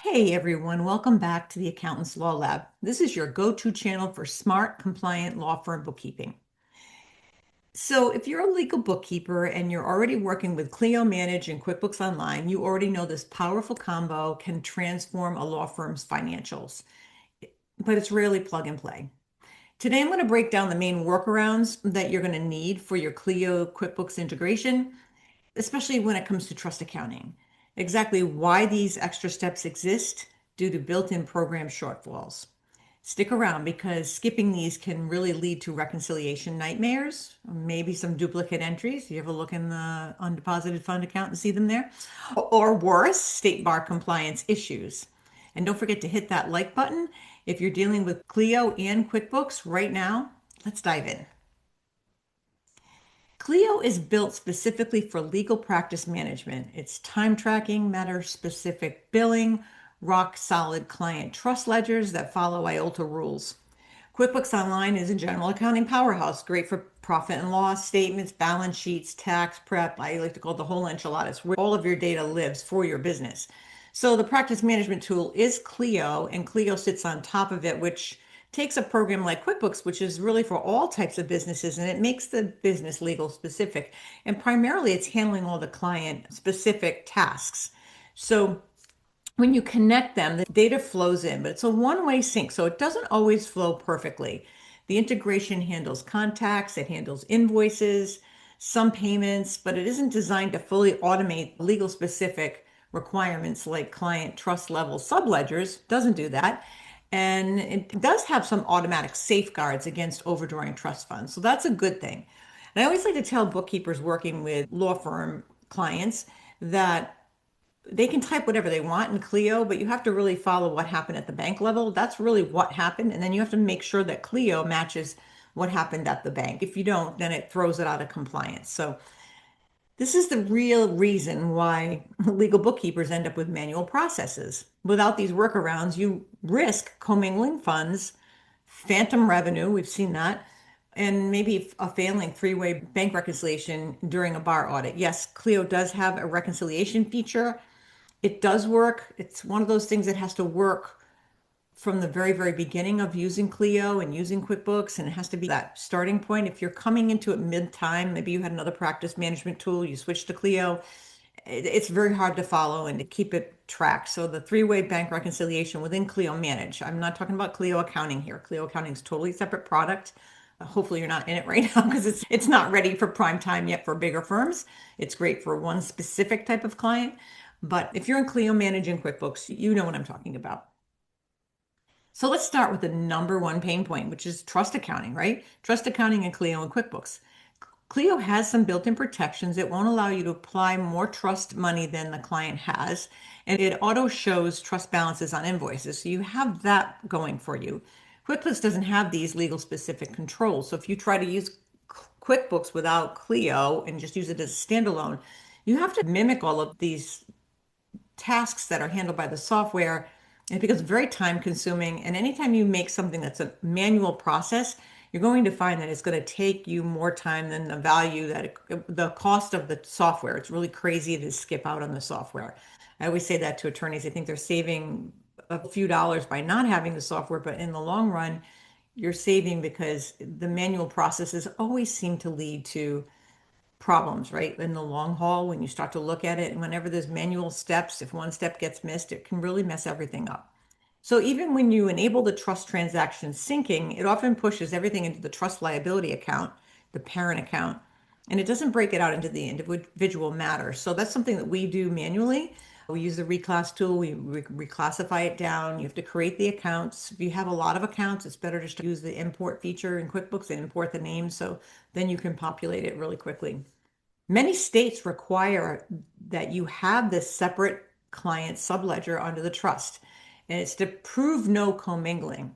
Hey everyone, welcome back to the Accountant's Law Lab. This is your go-to channel for smart, compliant law firm bookkeeping. So, if you're a legal bookkeeper and you're already working with Clio Manage and QuickBooks Online, you already know this powerful combo can transform a law firm's financials, but it's rarely plug and play. Today, I'm going to break down the main workarounds that you're going to need for your Clio QuickBooks integration, especially when it comes to trust accounting. Exactly why these extra steps exist due to built-in program shortfalls. Stick around because skipping these can really lead to reconciliation nightmares, maybe some duplicate entries. You ever look in the undeposited fund account and see them there? Or worse, state bar compliance issues. And don't forget to hit that like button if you're dealing with Clio and QuickBooks right now. Let's dive in. Clio is built specifically for legal practice management. It's time tracking, matter specific billing, rock solid client trust ledgers that follow IOLTA rules. QuickBooks Online is a general accounting powerhouse, great for profit and loss statements, balance sheets, tax prep. I like to call it the whole enchilada. It's where all of your data lives for your business. So the practice management tool is Clio, and Clio sits on top of it, which takes a program like QuickBooks, which is really for all types of businesses, and it makes the business legal specific. And primarily, it's handling all the client specific tasks. So when you connect them, the data flows in, but it's a one-way sync, so it doesn't always flow perfectly. The integration handles contacts, it handles invoices, some payments, but it isn't designed to fully automate legal specific requirements like client trust level subledgers. Doesn't do that. And it does have some automatic safeguards against overdrawing trust funds. So that's a good thing. And I always like to tell bookkeepers working with law firm clients that they can type whatever they want in Clio, but you have to really follow what happened at the bank level. That's really what happened. And then you have to make sure that Clio matches what happened at the bank. If you don't, then it throws it out of compliance. So this is the real reason why legal bookkeepers end up with manual processes. Without these workarounds, you risk commingling funds, phantom revenue, we've seen that, and maybe a failing three-way bank reconciliation during a bar audit. Yes, Clio does have a reconciliation feature. It does work. It's one of those things that has to work from the very, very beginning of using Clio and using QuickBooks, and it has to be that starting point. If you're coming into it mid-time, maybe you had another practice management tool, you switched to Clio, it's very hard to follow and to keep it tracked. So the three-way bank reconciliation within Clio Manage, I'm not talking about Clio Accounting here. Clio Accounting is a totally separate product. Hopefully you're not in it right now because it's not ready for prime time yet for bigger firms. It's great for one specific type of client. But if you're in Clio Manage and QuickBooks, you know what I'm talking about. So let's start with the number one pain point, which is trust accounting, right? Trust accounting in Clio and QuickBooks. Clio has some built-in protections. It won't allow you to apply more trust money than the client has, and it auto shows trust balances on invoices. So you have that going for you. QuickBooks doesn't have these legal specific controls. So if you try to use QuickBooks without Clio and just use it as a standalone, you have to mimic all of these tasks that are handled by the software. And because it's very time consuming, and anytime you make something that's a manual process, you're going to find that it's going to take you more time than the value that the cost of the software. It's really crazy to skip out on the software. I always say that to attorneys. I think they're saving a few dollars by not having the software, but in the long run, you're saving because the manual processes always seem to lead to problems, right? In the long haul, when you start to look at it, and whenever there's manual steps, if one step gets missed, it can really mess everything up. So even when you enable the trust transaction syncing, it often pushes everything into the trust liability account, the parent account, and it doesn't break it out into the individual matters. So that's something that we do manually. We use the reclass tool, we reclassify it down. You have to create the accounts. If you have a lot of accounts, it's better just to use the import feature in QuickBooks and import the name so then you can populate it really quickly. Many states require that you have this separate client subledger under the trust, and it's to prove no commingling.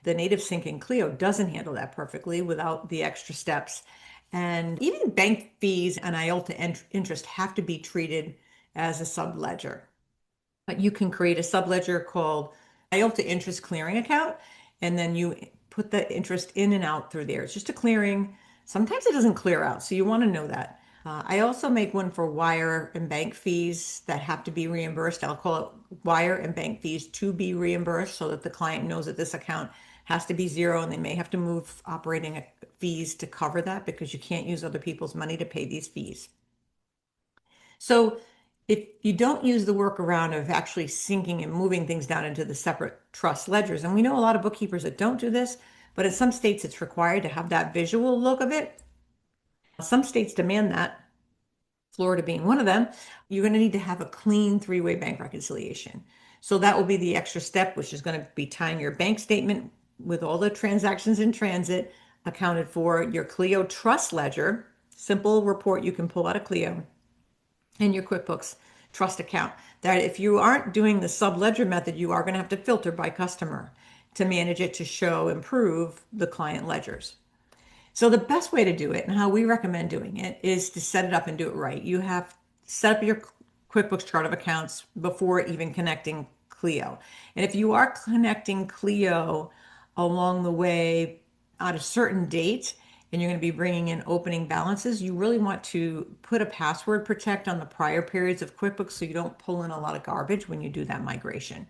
The native sync in Clio doesn't handle that perfectly without the extra steps. And even bank fees and IOLTA interest have to be treated as a subledger. But you can create a subledger called IOLTA interest clearing account, and then you put the interest in and out through there. It's just a clearing. Sometimes it doesn't clear out, so you want to know that. I also make one for wire and bank fees that have to be reimbursed. I'll call it wire and bank fees to be reimbursed so that the client knows that this account has to be zero and they may have to move operating fees to cover that because you can't use other people's money to pay these fees. So if you don't use the workaround of actually syncing and moving things down into the separate trust ledgers, and we know a lot of bookkeepers that don't do this, but in some states it's required to have that visual look of it. Some states demand that, Florida being one of them, you're going to need to have a clean three-way bank reconciliation. So that will be the extra step, which is going to be tying your bank statement with all the transactions in transit accounted for, your Clio trust ledger, simple report you can pull out of Clio, and your QuickBooks trust account. That if you aren't doing the sub-ledger method, you are going to have to filter by customer to manage it to show, improve the client ledgers. So the best way to do it and how we recommend doing it is to set it up and do it right. You have set up your QuickBooks chart of accounts before even connecting Clio. And if you are connecting Clio along the way at a certain date and you're going to be bringing in opening balances, you really want to put a password protect on the prior periods of QuickBooks so you don't pull in a lot of garbage when you do that migration.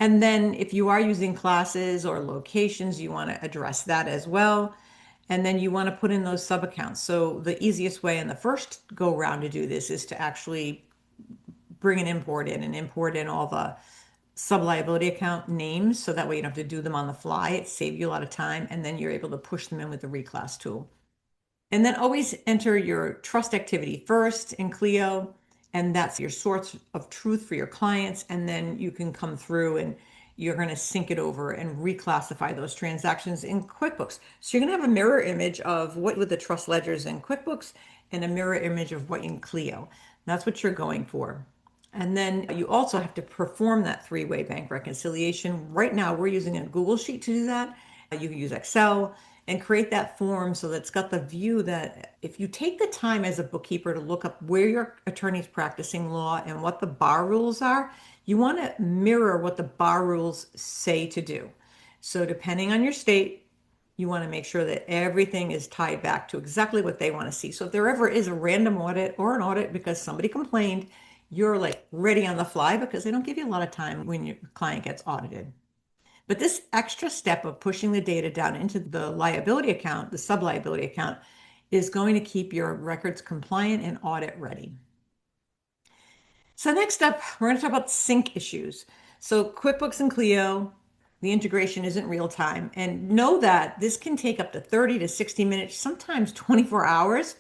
And then if you are using classes or locations, you want to address that as well. And then you want to put in those sub accounts. So the easiest way in the first go round to do this is to actually bring an import in and import in all the sub liability account names. So that way you don't have to do them on the fly. It saves you a lot of time. And then you're able to push them in with the reclass tool. And then always enter your trust activity first in Clio. And that's your source of truth for your clients. And then you can come through and you're going to sync it over and reclassify those transactions in QuickBooks. So you're going to have a mirror image of what with the trust ledgers in QuickBooks and a mirror image of what in Clio. That's what you're going for. And then you also have to perform that three-way bank reconciliation. Right now, we're using a Google Sheet to do that. You can use Excel and create that form so that it's got the view that if you take the time as a bookkeeper to look up where your attorney's practicing law and what the bar rules are, you want to mirror what the bar rules say to do. So depending on your state, you want to make sure that everything is tied back to exactly what they want to see. So if there ever is a random audit or an audit because somebody complained, you're like ready on the fly because they don't give you a lot of time when your client gets audited. But this extra step of pushing the data down into the liability account, the sub-liability account, is going to keep your records compliant and audit ready. So next up, we're going to talk about sync issues. So QuickBooks and Clio, the integration isn't real time. And know that this can take up to 30 to 60 minutes, sometimes 24 hours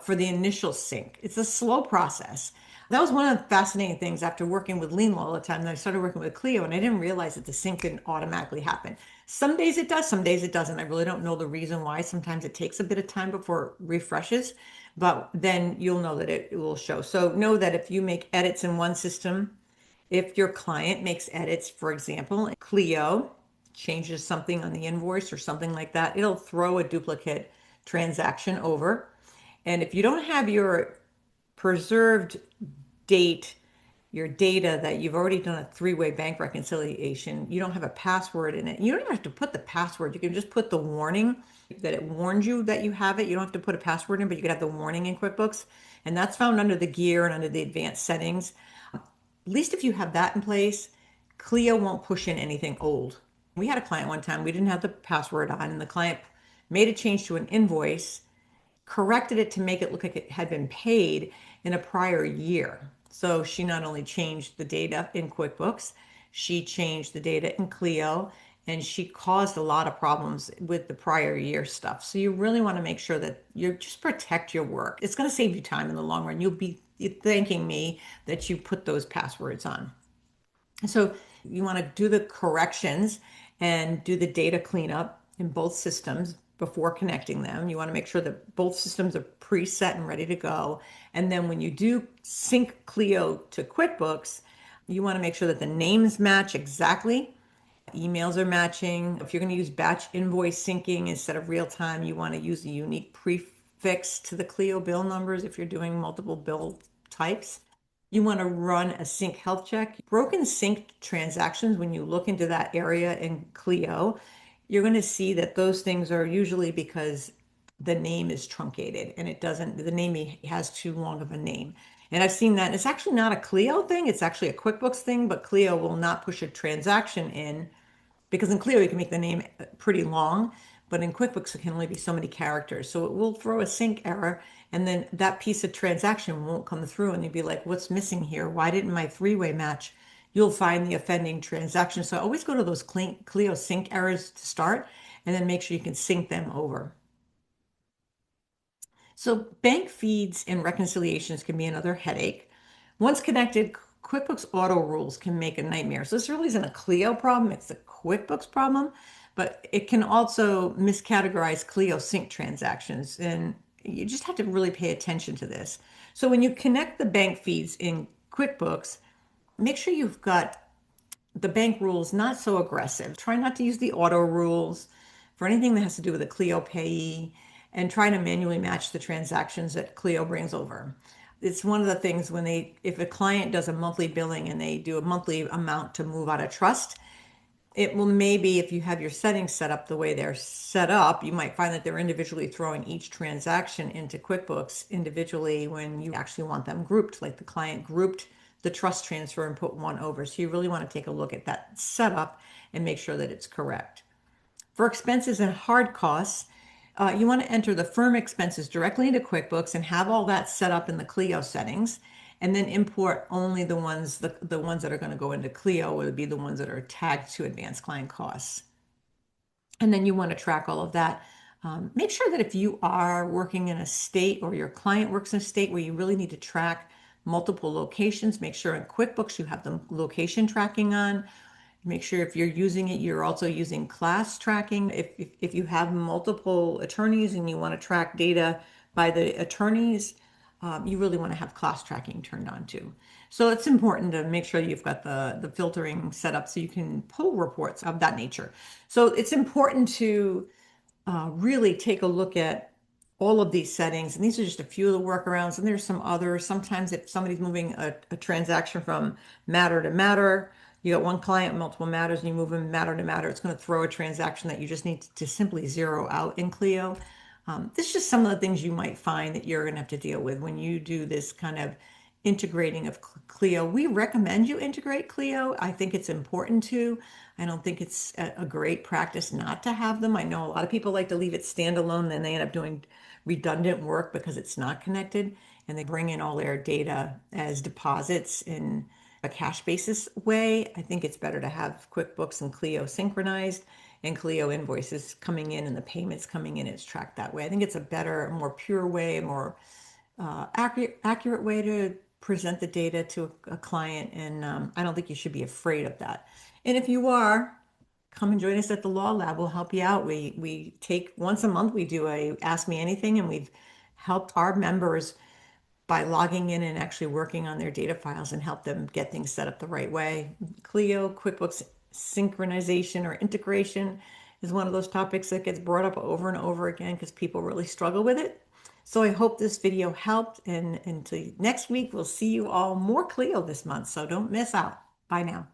for the initial sync. It's a slow process. That was one of the fascinating things after working with Lien Law all the time. That I started working with Clio and I didn't realize that the sync didn't automatically happen. Some days it does, some days it doesn't. I really don't know the reason why. Sometimes it takes a bit of time before it refreshes, but then you'll know that it will show. So know that if you make edits in one system, if your client makes edits, for example, Clio changes something on the invoice or something like that, it'll throw a duplicate transaction over. And if you don't have your preserved date, your data that you've already done a three-way bank reconciliation, you don't have a password in it. You don't even have to put the password. You can just put the warning that it warns you that you have it. You don't have to put a password in, but you can have the warning in QuickBooks. And that's found under the gear and under the advanced settings. At least if you have that in place, Clio won't push in anything old. We had a client one time, we didn't have the password on, and the client made a change to an invoice, corrected it to make it look like it had been paid in a prior year. So she not only changed the data in QuickBooks, she changed the data in Clio, and she caused a lot of problems with the prior year stuff. So you really want to make sure that you just protect your work. It's going to save you time in the long run. You'll be thanking me that you put those passwords on. So you want to do the corrections and do the data cleanup in both systems before connecting them. You want to make sure that both systems are preset and ready to go. And then when you do sync Clio to QuickBooks, you want to make sure that the names match exactly. Emails are matching. If you're going to use batch invoice syncing instead of real time, you want to use a unique prefix to the Clio bill numbers if you're doing multiple bill types. You want to run a sync health check. Broken sync transactions, when you look into that area in Clio, you're going to see that those things are usually because the name is truncated and it doesn't, the name has too long of a name. And I've seen that. It's actually not a Clio thing. It's actually a QuickBooks thing, but Clio will not push a transaction in because in Clio you can make the name pretty long, but in QuickBooks it can only be so many characters. So it will throw a sync error and then that piece of transaction won't come through and you'd be like, what's missing here? Why didn't my three-way match? You'll find the offending transaction. So always go to those Clio sync errors to start and then make sure you can sync them over. So bank feeds and reconciliations can be another headache. Once connected, QuickBooks auto rules can make a nightmare. So this really isn't a Clio problem, it's a QuickBooks problem, but it can also miscategorize Clio sync transactions. And you just have to really pay attention to this. So when you connect the bank feeds in QuickBooks, make sure you've got the bank rules not so aggressive. Try not to use the auto rules for anything that has to do with a Clio payee and try to manually match the transactions that Clio brings over. It's one of the things when if a client does a monthly billing and they do a monthly amount to move out of trust, it will maybe, if you have your settings set up the way they're set up, you might find that they're individually throwing each transaction into QuickBooks individually when you actually want them grouped, like the client grouped the trust transfer and put one over. So you really want to take a look at that setup and make sure that it's correct. For expenses and hard costs, you want to enter the firm expenses directly into QuickBooks and have all that set up in the Clio settings, and then import only the ones that are going to go into Clio would be the ones that are tagged to advanced client costs. And then you want to track all of that. Make sure that if you are working in a state or your client works in a state where you really need to track multiple locations, make sure in QuickBooks you have the location tracking on. Make sure if you're using it, you're also using class tracking. If you have multiple attorneys and you want to track data by the attorneys, you really want to have class tracking turned on too. So it's important to make sure you've got the filtering set up so you can pull reports of that nature. So it's important to really take a look at all of these settings. And these are just a few of the workarounds. And there's some others. Sometimes if somebody's moving a transaction from matter to matter, you got one client, multiple matters, and you move them matter to matter, it's going to throw a transaction that you just need to simply zero out in Clio. This is just some of the things you might find that you're going to have to deal with when you do this kind of integrating of Clio. We recommend you integrate Clio. I think it's important to. I don't think it's a great practice not to have them. I know a lot of people like to leave it standalone, then they end up doing redundant work because it's not connected, and they bring in all their data as deposits in a cash basis way. I think it's better to have QuickBooks and Clio synchronized and Clio invoices coming in and the payments coming in. It's tracked that way. I think it's a better, more pure way, more accurate way to present the data to a client. And I don't think you should be afraid of that. And if you are, come and join us at the Law Lab. We'll help you out. We take once a month, we do a Ask Me Anything, and we've helped our members by logging in and actually working on their data files and help them get things set up the right way. Clio, QuickBooks synchronization or integration is one of those topics that gets brought up over and over again because people really struggle with it. So I hope this video helped, and until next week, we'll see you all more Clio this month. So don't miss out. Bye now.